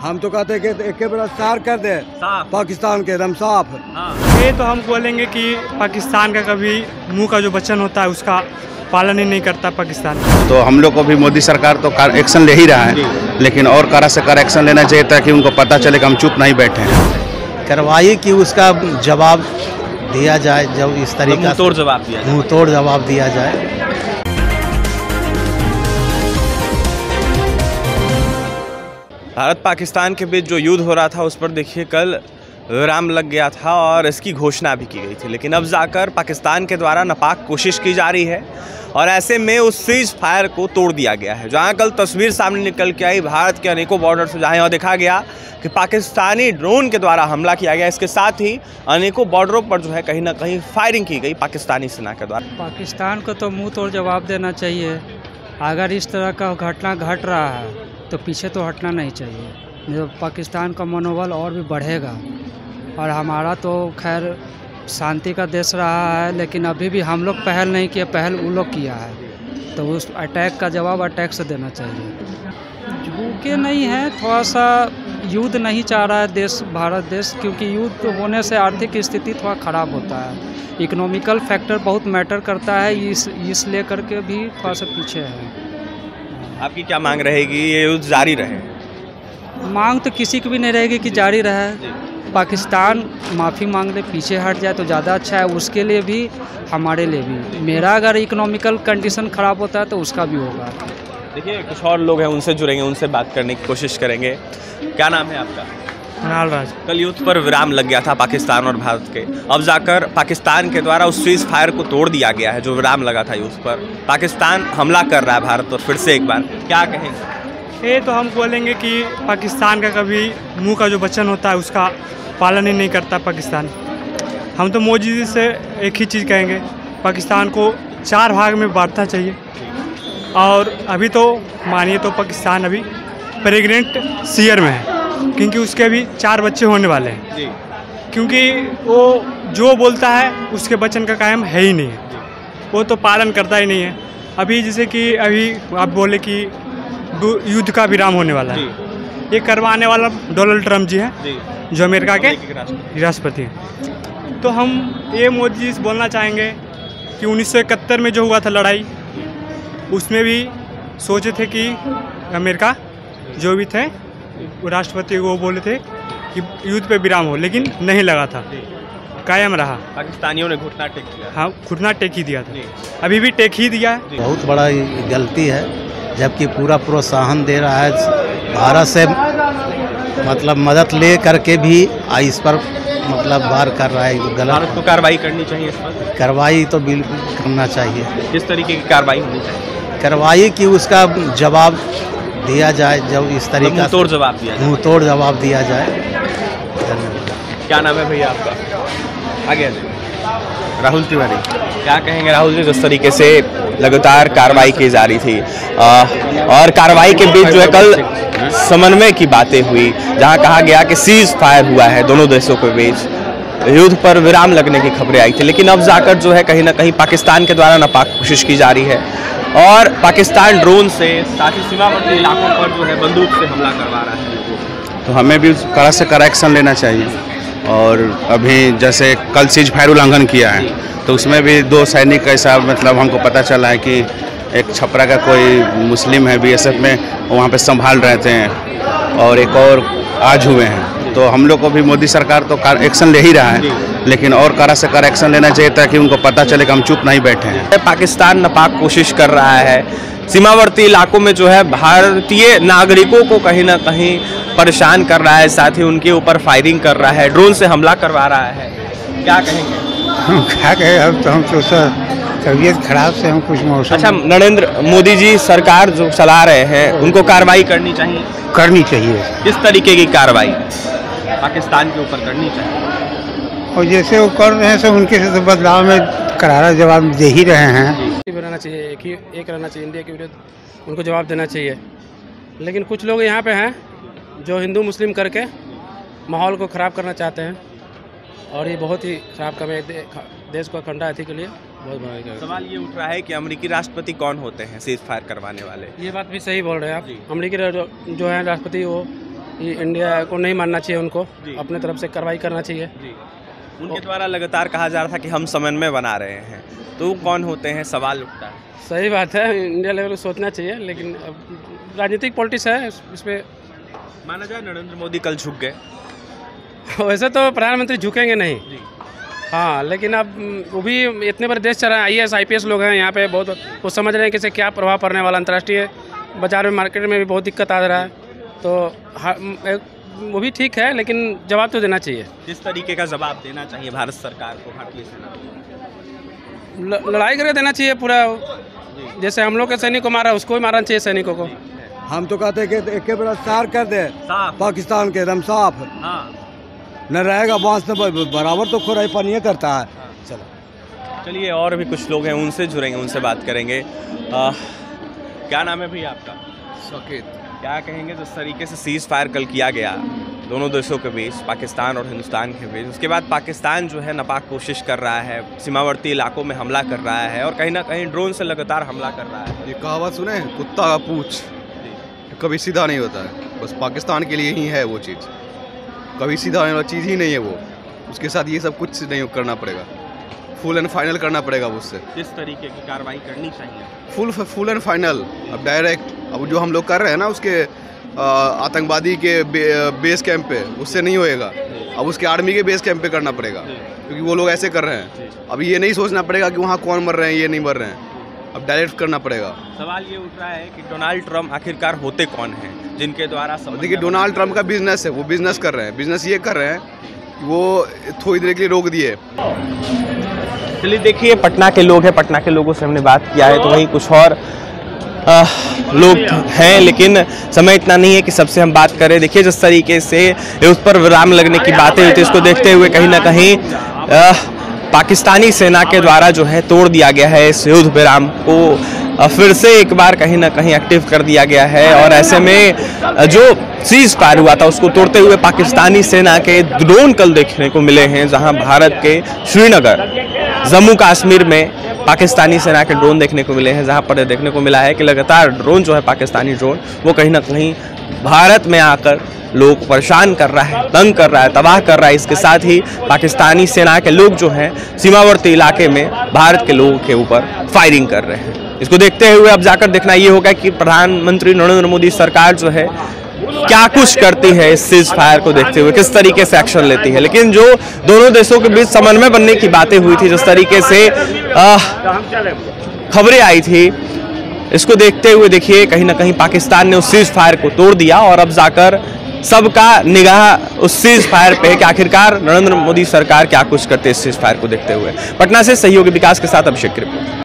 हम तो कहते हैं कि एक बार सार कर दे पाकिस्तान के एकदम साफ। ये तो हम बोलेंगे कि पाकिस्तान का कभी मुंह का जो वचन होता है उसका पालन ही नहीं करता पाकिस्तान। तो हम लोग को भी मोदी सरकार तो एक्शन ले ही रहा है, लेकिन और कड़ा से कड़ा एक्शन लेना चाहिए ताकि उनको पता चले कि हम चुप नहीं बैठे हैं। कार्रवाई की उसका जवाब दिया जाए, जब इस तरीके मुंह तोड़ जवाब दिया जाए। मुंह तोड़ जवाब दिया जाए। भारत पाकिस्तान के बीच जो युद्ध हो रहा था उस पर देखिए कल विराम लग गया था और इसकी घोषणा भी की गई थी, लेकिन अब जाकर पाकिस्तान के द्वारा नापाक कोशिश की जा रही है और ऐसे में उस सीज फायर को तोड़ दिया गया है। जहां कल तस्वीर सामने निकल के आई भारत के अनेकों बॉर्डर से, जहां यह देखा गया कि पाकिस्तानी ड्रोन के द्वारा हमला किया गया, इसके साथ ही अनेकों बॉर्डरों पर जो है कहीं ना कहीं फायरिंग की गई पाकिस्तानी सेना के द्वारा। पाकिस्तान को तो मुंह तोड़ जवाब देना चाहिए। अगर इस तरह का घटना घट रहा है तो पीछे तो हटना नहीं चाहिए। जो पाकिस्तान का मनोबल और भी बढ़ेगा और हमारा तो खैर शांति का देश रहा है, लेकिन अभी भी हम लोग पहल नहीं किए, पहल वो लोग किया है, तो उस अटैक का जवाब अटैक से देना चाहिए। झुके नहीं है, थोड़ा सा युद्ध नहीं चाह रहा है देश, भारत देश, क्योंकि युद्ध होने से आर्थिक स्थिति थोड़ा ख़राब होता है। इकोनॉमिकल फैक्टर बहुत मैटर करता है, इस लेकर के भी थोड़ा सा पीछे है। आपकी क्या मांग रहेगी, ये युद्ध जारी रहे? मांग तो किसी की भी नहीं रहेगी कि जारी रहे। पाकिस्तान माफ़ी मांग ले, पीछे हट जाए तो ज़्यादा अच्छा है, उसके लिए भी हमारे लिए भी। मेरा अगर इकोनॉमिकल कंडीशन ख़राब होता है तो उसका भी होगा। देखिए कुछ और लोग हैं, उनसे जुड़ेंगे, उनसे बात करने की कोशिश करेंगे। क्या नाम है आपका? राज। कल युद्ध पर विराम लग गया था पाकिस्तान और भारत के, अब जाकर पाकिस्तान के द्वारा उस सीज फायर को तोड़ दिया गया है जो विराम लगा था युद्ध पर। पाकिस्तान हमला कर रहा है भारत पर फिर से एक बार, क्या कहेंगे? ये तो हम बोलेंगे कि पाकिस्तान का कभी मुंह का जो वचन होता है उसका पालन ही नहीं करता पाकिस्तान। हम तो मोदी जी से एक ही चीज़ कहेंगे, पाकिस्तान को 4 भाग में बांटना चाहिए। और अभी तो मानिए तो पाकिस्तान अभी प्रेग्नेंट सीयर में है, क्योंकि उसके अभी 4 बच्चे होने वाले हैं, क्योंकि वो जो बोलता है उसके वचन का कायम है ही नहीं है, वो तो पालन करता ही नहीं है। अभी जैसे कि अभी आप बोले कि युद्ध का विराम होने वाला है, ये करवाने वाला डोनाल्ड ट्रम्प जी हैं जो अमेरिका के राष्ट्रपति हैं। तो हम ये मोदी जी से बोलना चाहेंगे कि 1971 में जो हुआ था लड़ाई, उसमें भी सोचे थे कि अमेरिका जो भी थे वो राष्ट्रपति को बोले थे कि युद्ध पे विराम हो, लेकिन नहीं लगा था, कायम रहा। पाकिस्तानियों ने घुटना टेक दिया। हाँ, घुटना टेक ही दिया था, अभी भी टेक ही दिया है। बहुत बड़ा गलती है, जबकि पूरा प्रोत्साहन दे रहा है भारत से, मतलब मदद ले करके भी इस पर मतलब वार कर रहा है। गलत। भारत को कार्रवाई करनी चाहिए इस पर। कार्रवाई तो बिल्कुल करना चाहिए। किस तरीके की कार्रवाई होनी चाहिए? कार्रवाई की उसका जवाब दिया जाए, जब इस तरीके मुंह तोड़ जवाब दिया जाए। मुंह तोड़ जवाब दिया जाए। क्या नाम है भैया आपका? आगे राहुल तिवारी। क्या कहेंगे राहुल जी, जिस तरीके से लगातार कार्रवाई की जा रही थी और कार्रवाई के बीच जो है कल समन्वय की बातें हुई, जहां कहा गया कि सीज फायर हुआ है दोनों देशों के बीच, युद्ध पर विराम लगने की खबरें आई थी, लेकिन अब जाकर जो है कहीं ना कहीं पाकिस्तान के द्वारा नापाक कोशिश की जा रही है और पाकिस्तान ड्रोन से साथ ही सीमावर्ती इलाकों पर जो है बंदूक से हमला करवा रहा है। तो हमें भी कड़ा से कड़ा एक्शन लेना चाहिए। और अभी जैसे कल सीज फायर उल्लंघन किया है तो उसमें भी 2 सैनिक का ऐसा मतलब हमको पता चला है कि एक छपरा का कोई मुस्लिम है बीएसएफ में, वहाँ पे संभाल रहे थे, और एक और आज हुए हैं। तो हम लोग को भी मोदी सरकार तो एक्शन ले ही रहा है, लेकिन और कड़ा से कड़ा एक्शन लेना चाहिए ताकि उनको पता चले कि हम चुप नहीं बैठे हैं। पाकिस्तान नापाक कोशिश कर रहा है, सीमावर्ती इलाकों में जो है भारतीय नागरिकों को कहीं ना कहीं परेशान कर रहा है, साथ ही उनके ऊपर फायरिंग कर रहा है, ड्रोन से हमला करवा रहा है। क्या कहेंगे? हम क्या कहें, अब तो हम तो सर तबीयत खराब से हम कुछ मौसम। अच्छा, नरेंद्र मोदी जी सरकार जो चला रहे हैं उनको कार्रवाई करनी चाहिए? करनी चाहिए। किस तरीके की कार्रवाई पाकिस्तान के ऊपर करनी चाहिए? और जैसे वो कर रहे हैं सब उनके से तो बदलाव में करारा जवाब दे ही रहे हैं। रहना चाहिए, एक रहना चाहिए, इंडिया के विरुद्ध उनको जवाब देना चाहिए। लेकिन कुछ लोग यहाँ पे हैं जो हिंदू मुस्लिम करके माहौल को ख़राब करना चाहते हैं और ये बहुत ही ख़राब काम है, देश को अखंडा के लिए बहुत बड़ा। सवाल ये उठ रहा है कि अमेरिकी राष्ट्रपति कौन होते हैं सीज फायर करवाने वाले? ये बात भी सही बोल रहे हैं आप। अमेरिकी जो है राष्ट्रपति वो ये इंडिया को नहीं मानना चाहिए, उनको अपने तरफ से कार्रवाई करना चाहिए। उनके द्वारा लगातार कहा जा रहा था कि हम समन्वय बना रहे हैं, तो कौन होते हैं, सवाल उठता है। सही बात है, इंडिया लेवल पे सोचना चाहिए, लेकिन अब राजनीतिक पॉलिटिक्स है, इस पर माना जाए नरेंद्र मोदी कल झुक गए। वैसे तो प्रधानमंत्री झुकेंगे नहीं, हाँ, लेकिन अब वो भी इतने बड़े देश चल रहे हैं, IAS IPS लोग हैं यहाँ पे, बहुत वो समझ रहे हैं कि इससे क्या प्रभाव पड़ने वाला, अंतर्राष्ट्रीय बाजार में, मार्केट में भी बहुत दिक्कत आ रहा है, तो वो भी ठीक है, लेकिन जवाब तो देना चाहिए। किस तरीके का जवाब देना चाहिए भारत सरकार को, भारतीय सेना को? लड़ाई करके देना चाहिए पूरा, जैसे हम लोग के सैनिक को मारा, उसको भी मारना चाहिए सैनिकों को। हम तो कहते हैं कि एक बार साफ कर दे पाकिस्तान के, एकदम साफ न रहेगा, बांस में बराबर तो खुराई पानी करता है। चलिए, और भी कुछ लोग हैं, उनसे जुड़ेंगे, उनसे बात करेंगे। क्या नाम है भैया आपका? साकेत। क्या कहेंगे जिस तरीके से सीज फायर कल किया गया दोनों देशों के बीच, पाकिस्तान और हिंदुस्तान के बीच, उसके बाद पाकिस्तान जो है नापाक कोशिश कर रहा है, सीमावर्ती इलाकों में हमला कर रहा है और कहीं ना कहीं ड्रोन से लगातार हमला कर रहा है। ये कहावत सुने, कुत्ता का पूछ कभी सीधा नहीं होता है, बस पाकिस्तान के लिए ही है वो चीज़, कभी सीधा होने वाली चीज़ ही नहीं है वो। उसके साथ ये सब कुछ नहीं करना पड़ेगा, फुल एंड फाइनल करना पड़ेगा उससे। किस तरीके की कार्रवाई करनी चाहिए? Full and final. अब डायरेक्ट अब जो हम लोग कर रहे हैं ना उसके आतंकवादी के बेस कैंप पे, उससे नहीं होएगा, अब उसके आर्मी के बेस कैंप पे करना पड़ेगा, क्योंकि वो लोग ऐसे कर रहे हैं। अब ये नहीं सोचना पड़ेगा कि वहाँ कौन मर रहे हैं, ये नहीं मर रहे हैं, अब डायरेक्ट करना पड़ेगा। सवाल ये उठ रहा है कि डोनाल्ड ट्रंप आखिरकार होते कौन हैं जिनके द्वारा? देखिए, डोनाल्ड ट्रंप का बिजनेस है, वो बिजनेस कर रहे हैं, बिजनेस ये कर रहे हैं, वो थोड़ी देर के लिए रोक दिए। चलिए देखिए, पटना के लोग हैं, पटना के लोगों से हमने बात किया है, तो वहीं कुछ और लोग हैं, लेकिन समय इतना नहीं है कि सबसे हम बात करें। देखिए जिस तरीके से उस पर विराम लगने की बातें हुई थी, इसको देखते हुए कहीं ना कहीं पाकिस्तानी सेना के द्वारा जो है तोड़ दिया गया है इस युद्ध विराम को, फिर से एक बार कहीं ना कहीं एक्टिव कर दिया गया है। और ऐसे में जो सीज फायर हुआ था उसको तोड़ते हुए पाकिस्तानी सेना के ड्रोन कल देखने को मिले हैं, जहां भारत के श्रीनगर, जम्मू कश्मीर में पाकिस्तानी सेना के ड्रोन देखने को मिले हैं, जहां पर देखने को मिला है कि लगातार ड्रोन जो है, पाकिस्तानी ड्रोन, वो कहीं ना कहीं भारत में आकर लोग परेशान कर रहा है, तंग कर रहा है, तबाह कर रहा है। इसके साथ ही पाकिस्तानी सेना के लोग जो हैं सीमावर्ती इलाके में भारत के लोगों के ऊपर फायरिंग कर रहे हैं। इसको देखते हुए अब जाकर देखना ये होगा कि प्रधानमंत्री नरेंद्र मोदी सरकार जो है क्या कुछ करती है इस सीज फायर को देखते हुए, किस तरीके से एक्शन लेती है। लेकिन जो दोनों देशों के बीच समन्वय बनने की बातें हुई थी, जिस तरीके से खबरें आई थी, इसको देखते हुए देखिए कहीं ना कहीं पाकिस्तान ने उस सीज फायर को तोड़ दिया और अब जाकर सबका निगाह उस सीज फायर पे है कि आखिरकार नरेंद्र मोदी सरकार क्या कुछ करते है इस सीज फायर को देखते हुए। पटना से सहयोगी विकास के साथ अभिषेक की रिपोर्ट।